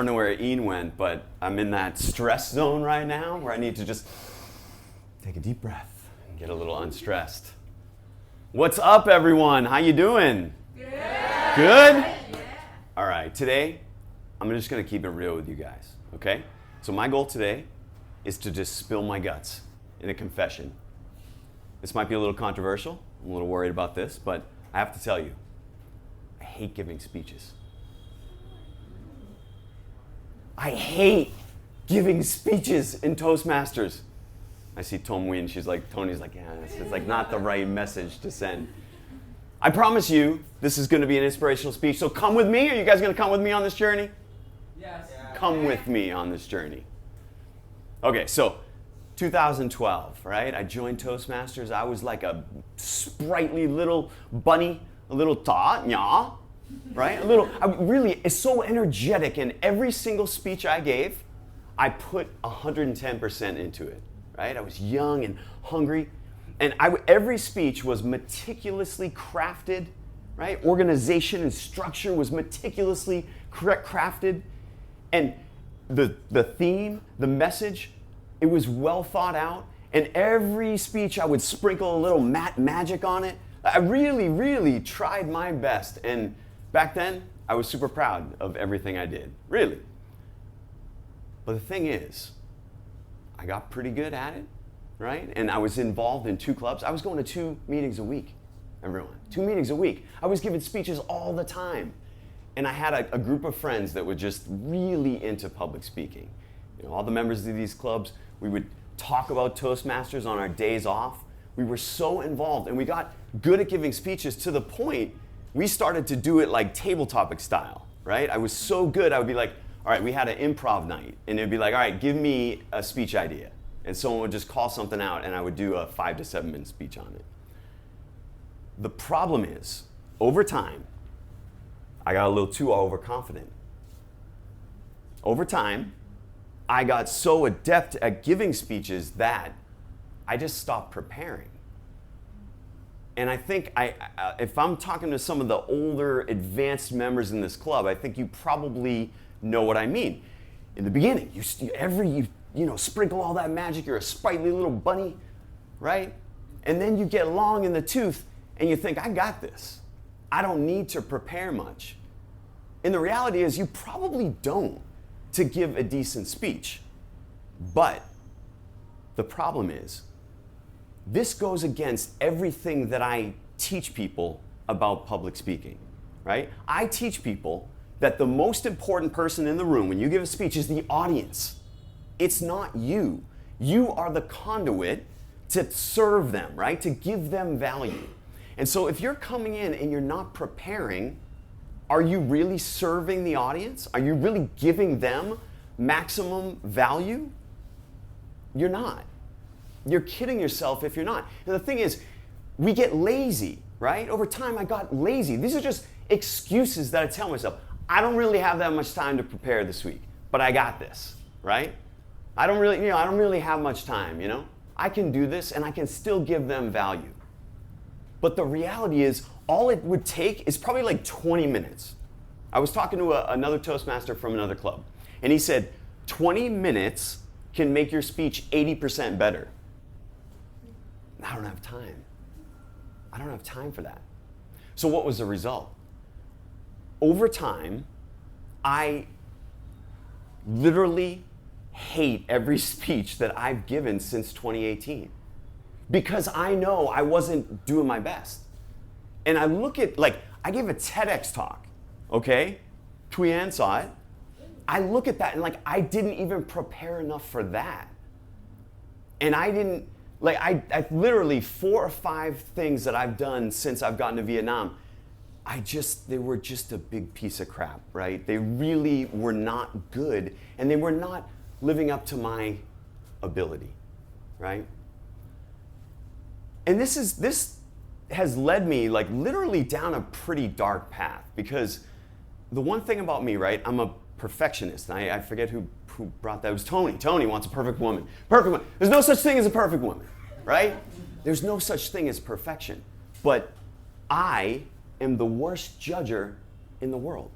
I don't know where Ian went, but I'm in that stress zone right now where I need to just take a deep breath and get a little unstressed. What's up, everyone? How you doing? Good. Good? Yeah. All right, today I'm just going to keep it real with you guys, okay? So my goal today is to just spill my guts in a confession. This might be a little controversial. I'm a little worried about this, but I have to tell you, I hate giving speeches. I hate giving speeches in Toastmasters. I see Tom Wynn, Tony's like, yeah, it's like not the right message to send. I promise you, this is going to be an inspirational speech. So come with me. Are you guys going to come with me on this journey? Yes. Yeah. Come with me on this journey. Okay, so 2012, right? I joined Toastmasters. I was like a sprightly little bunny, a little ta-nya, right? It's so energetic, and every single speech I gave, I put 110% into it, right? I was young and hungry, and every speech was meticulously crafted, right? Organization and structure was meticulously crafted, and the theme, the message, it was well thought out, and every speech I would sprinkle a little magic on it. I really, really tried my best, and back then, I was super proud of everything I did, really. But the thing is, I got pretty good at it, right? And I was involved in 2 clubs. I was going to 2 meetings a week, everyone. 2 meetings a week. I was giving speeches all the time. And I had a group of friends that were just really into public speaking. You know, all the members of these clubs, we would talk about Toastmasters on our days off. We were so involved, and we got good at giving speeches to the point we started to do it like table topic style, right? I was so good, I would be like, all right, we had an improv night, and it'd be like, all right, give me a speech idea. And someone would just call something out, and I would do a 5 to 7 minute speech on it. The problem is, over time, I got a little too overconfident. Over time, I got so adept at giving speeches that I just stopped preparing. And I think if I'm talking to some of the older, advanced members in this club, I think you probably know what I mean. In the beginning, you sprinkle all that magic, you're a sprightly little bunny, right? And then you get long in the tooth and you think, I got this. I don't need to prepare much. And the reality is you probably don't to give a decent speech. But the problem is, this goes against everything that I teach people about public speaking, right? I teach people that the most important person in the room when you give a speech is the audience. It's not you. You are the conduit to serve them, right? To give them value. And so if you're coming in and you're not preparing, are you really serving the audience? Are you really giving them maximum value? You're not. You're kidding yourself if you're not. And the thing is, we get lazy, right? Over time, I got lazy. These are just excuses that I tell myself. I don't really have that much time to prepare this week, but I got this, right? I don't really have much time, I can do this and I can still give them value. But the reality is, all it would take is probably like 20 minutes. I was talking to another Toastmaster from another club, and he said, 20 minutes can make your speech 80% better. I don't have time. I don't have time for that. So what was the result? Over time, I literally hate every speech that I've given since 2018 because I know I wasn't doing my best. And I look at, I gave a TEDx talk, okay? Thuyen saw it. I look at that and I didn't even prepare enough for that. And I didn't, I literally 4 or 5 things that I've done since I've gotten to Vietnam, they were just a big piece of crap, right? They really were not good, and they were not living up to my ability, right? And this has led me literally down a pretty dark path, because the one thing about me, right, I'm a perfectionist. I forget who brought that. It was Tony. Tony wants a perfect woman. Perfect woman. There's no such thing as a perfect woman, right? There's no such thing as perfection. But I am the worst judger in the world.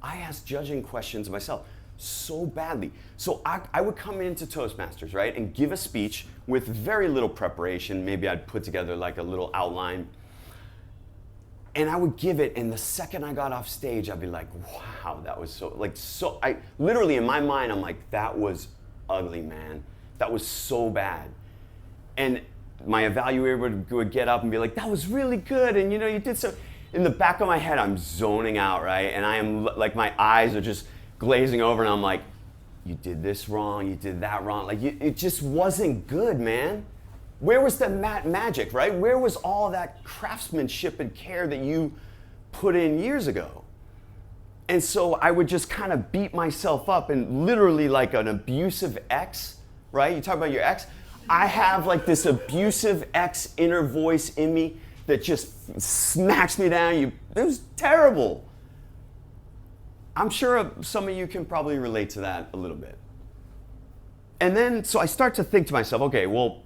I ask judging questions myself. so badly. So I would come into Toastmasters, right, and give a speech with very little preparation. Maybe I'd put together like a little outline. And I would give it, and the second I got off stage, I'd be like, wow, that was I literally in my mind, I'm like, that was ugly, man. That was so bad. And my evaluator would get up and be like, that was really good, and you did so. In the back of my head, I'm zoning out, right? And I am like, my eyes are just glazing over, and I'm like, you did this wrong, you did that wrong. Like, it just wasn't good, man. Where was the magic, right? Where was all that craftsmanship and care that you put in years ago? And so I would just kind of beat myself up, and literally like an abusive ex, right? You talk about your ex. I have like this abusive ex inner voice in me that just smacks me down. It was terrible. I'm sure some of you can probably relate to that a little bit. And then, so I start to think to myself, okay, well,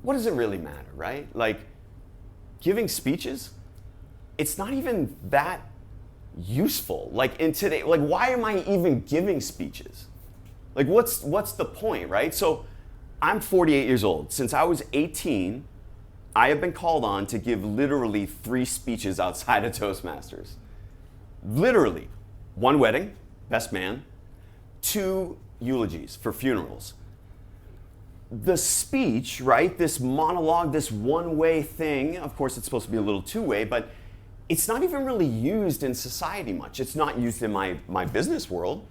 what does it really matter, right? Like, giving speeches, it's not even that useful. Like, in today, like, why am I even giving speeches? Like, what's the point, right? So, I'm 48 years old. Since I was 18, I have been called on to give literally 3 speeches outside of Toastmasters. Literally. 1 wedding, best man. 2 eulogies for funerals. The speech, right, this monologue, this one-way thing, of course it's supposed to be a little two-way, but it's not even really used in society much. It's not used in my business world.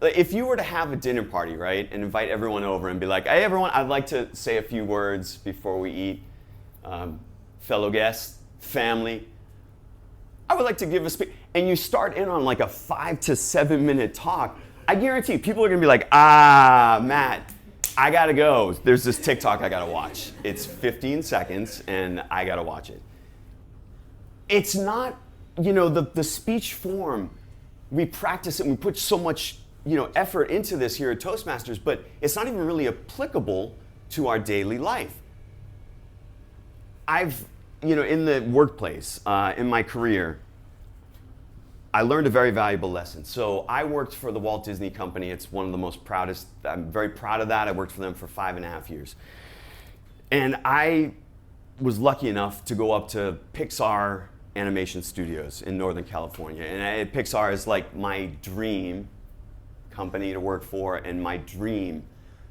If you were to have a dinner party, right, and invite everyone over and be like, hey everyone, I'd like to say a few words before we eat. Fellow guests, family, I would like to give a speech. And you start in on like a 5 to 7 minute talk. I guarantee people are gonna be like, Matt, I gotta go. There's this TikTok I gotta watch. It's 15 seconds and I gotta watch it. It's not, the speech form, we practice it and we put so much, effort into this here at Toastmasters, but it's not even really applicable to our daily life. I've, in the workplace, in my career, I learned a very valuable lesson. So I worked for the Walt Disney Company. It's one of the most proudest. I'm very proud of that. I worked for them for 5.5 years. And I was lucky enough to go up to Pixar Animation Studios in Northern California. And Pixar is like my dream company to work for, and my dream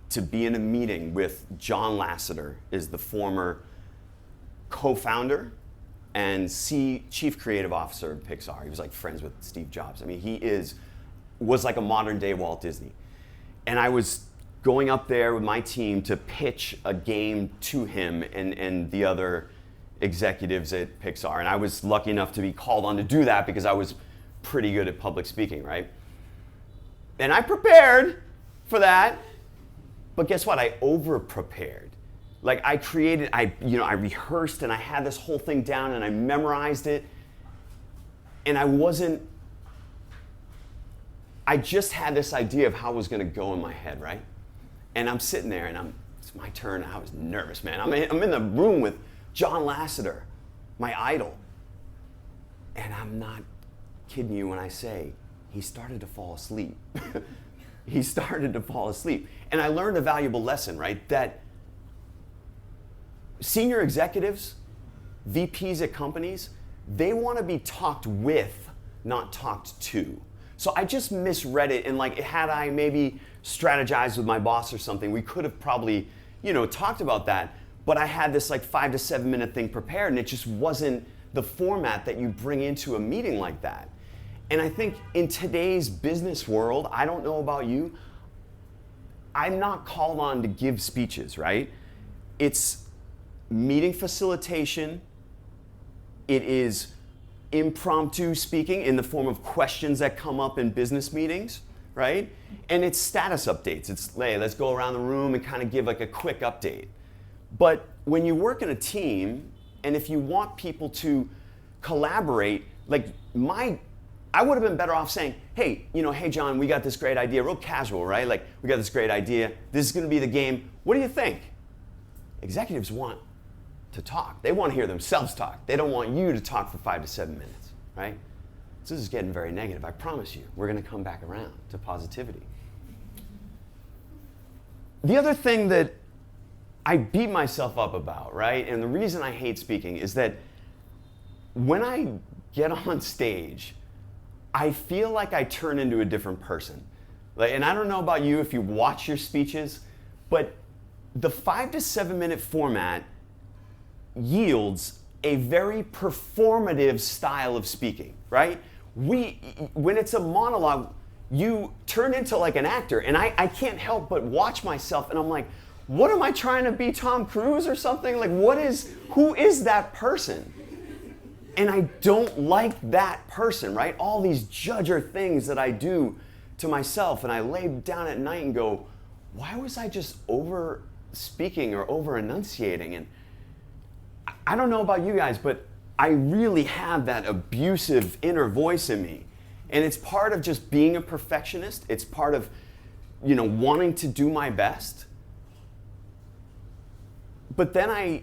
to be in a meeting with John Lasseter, is the former co-founder and Chief Creative Officer of Pixar. He was like friends with Steve Jobs. I mean, was like a modern day Walt Disney. And I was going up there with my team to pitch a game to him and the other executives at Pixar. And I was lucky enough to be called on to do that because I was pretty good at public speaking, right? And I prepared for that, but guess what? I over-prepared. Like I rehearsed and I had this whole thing down and I memorized it. And I just had this idea of how it was gonna go in my head, right? And I'm sitting there and it's my turn. I was nervous, man. I'm in the room with John Lasseter, my idol. And I'm not kidding you when I say, he started to fall asleep. He started to fall asleep. And I learned a valuable lesson, right? That senior executives, VPs at companies, they want to be talked with, not talked to. So I just misread it, and like had I maybe strategized with my boss or something, we could have probably, talked about that. But I had this like 5 to 7 minute thing prepared, and it just wasn't the format that you bring into a meeting like that. And I think in today's business world, I don't know about you, I'm not called on to give speeches, right? It's meeting facilitation. It is impromptu speaking in the form of questions that come up in business meetings, right? And it's status updates. It's, hey, let's go around the room and kind of give like a quick update. But when you work in a team, and if you want people to collaborate, like I would have been better off saying, hey, hey John, we got this great idea, real casual, right? Like, we got this great idea. This is gonna be the game. What do you think? Executives want to talk. They want to hear themselves talk. They don't want you to talk for 5 to 7 minutes, right? This is getting very negative. I promise you, we're going to come back around to positivity. The other thing that I beat myself up about, right, and the reason I hate speaking is that when I get on stage, I feel like I turn into a different person. And I don't know about you if you watch your speeches, but the 5 to 7 minute format yields a very performative style of speaking, right? When it's a monologue, you turn into like an actor, and I can't help but watch myself, and I'm like, what am I trying to be, Tom Cruise or something? Like, who is that person? And I don't like that person, right? All these judger things that I do to myself, and I lay down at night and go, why was I just over speaking or over enunciating? And I don't know about you guys, but I really have that abusive inner voice in me. And it's part of just being a perfectionist. It's part of, wanting to do my best. But then I,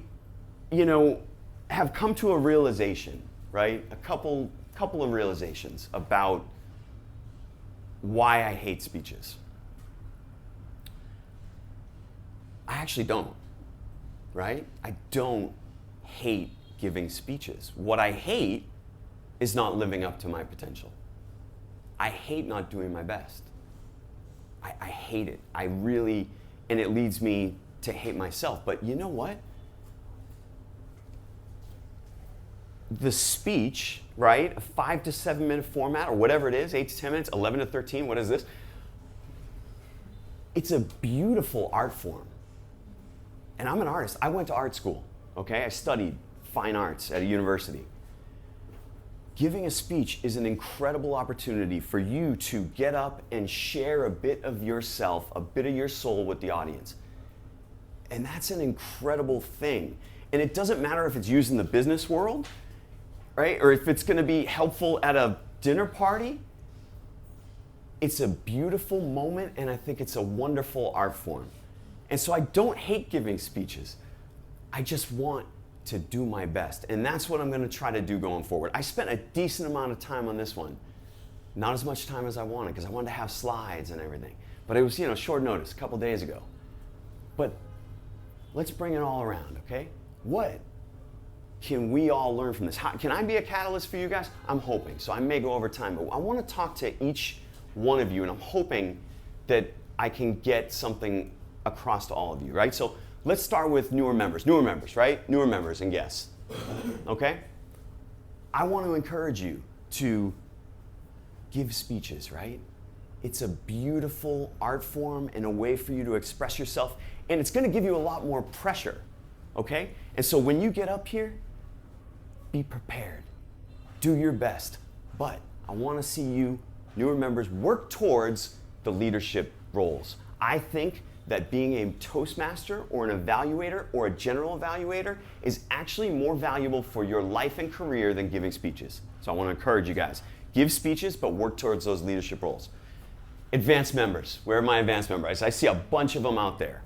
have come to a realization, right? A couple of realizations about why I hate speeches. I actually don't, right? I don't hate giving speeches. What I hate is not living up to my potential. I hate not doing my best. I hate it. And it leads me to hate myself. But you know what? The speech, right? A 5 to 7 minute format or whatever it is, 8 to 10 minutes, 11 to 13, what is this? It's a beautiful art form. And I'm an artist. I went to art school, okay? I studied fine arts at a university. Giving a speech is an incredible opportunity for you to get up and share a bit of yourself, a bit of your soul with the audience. And that's an incredible thing. And it doesn't matter if it's used in the business world, right? Or if it's going to be helpful at a dinner party. It's a beautiful moment, and I think it's a wonderful art form. And so I don't hate giving speeches. I just want to do my best. And that's what I'm going to try to do going forward. I spent a decent amount of time on this one. Not as much time as I wanted, because I wanted to have slides and everything. But it was, short notice, a couple days ago. But let's bring it all around, okay? What can we all learn from this? Can I be a catalyst for you guys? I'm hoping. So I may go over time, but I want to talk to each one of you, and I'm hoping that I can get something across to all of you, right? So let's start with newer members, right? Newer members and guests, okay? I want to encourage you to give speeches, right? It's a beautiful art form and a way for you to express yourself, and it's going to give you a lot more pressure, okay? And so when you get up here, be prepared. Do your best. But I want to see you, newer members, work towards the leadership roles. I think that being a Toastmaster or an evaluator or a general evaluator is actually more valuable for your life and career than giving speeches. So I want to encourage you guys. Give speeches, but work towards those leadership roles. Advanced members. Where are my advanced members? I see a bunch of them out there.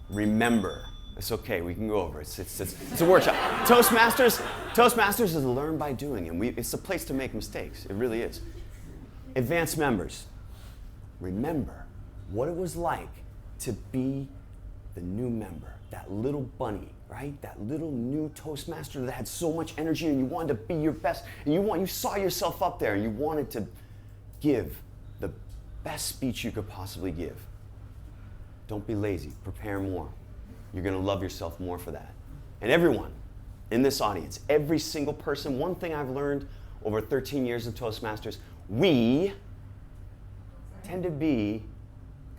Remember. It's okay, we can go over it. It's a workshop. Toastmasters is learn by doing, and it's a place to make mistakes. It really is. Advanced members, remember what it was like to be the new member, that little bunny, right? That little new Toastmaster that had so much energy and you wanted to be your best, and you saw yourself up there and you wanted to give the best speech you could possibly give. Don't be lazy, prepare more. You're going to love yourself more for that. And everyone in this audience, every single person, one thing I've learned over 13 years of Toastmasters, we tend to be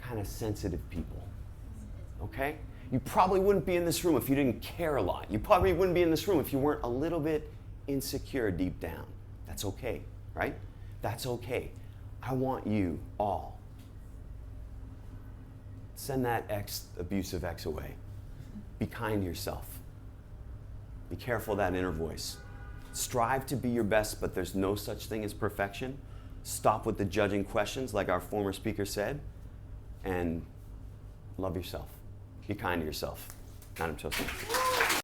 kind of sensitive people, okay? You probably wouldn't be in this room if you didn't care a lot. You probably wouldn't be in this room if you weren't a little bit insecure deep down. That's okay, right? That's okay. I want you all. Send that abusive ex away. Be kind to yourself. Be careful of that inner voice. Strive to be your best, but there's no such thing as perfection. Stop with the judging questions, like our former speaker said, and love yourself. Be kind to yourself. Madam Toastmaster.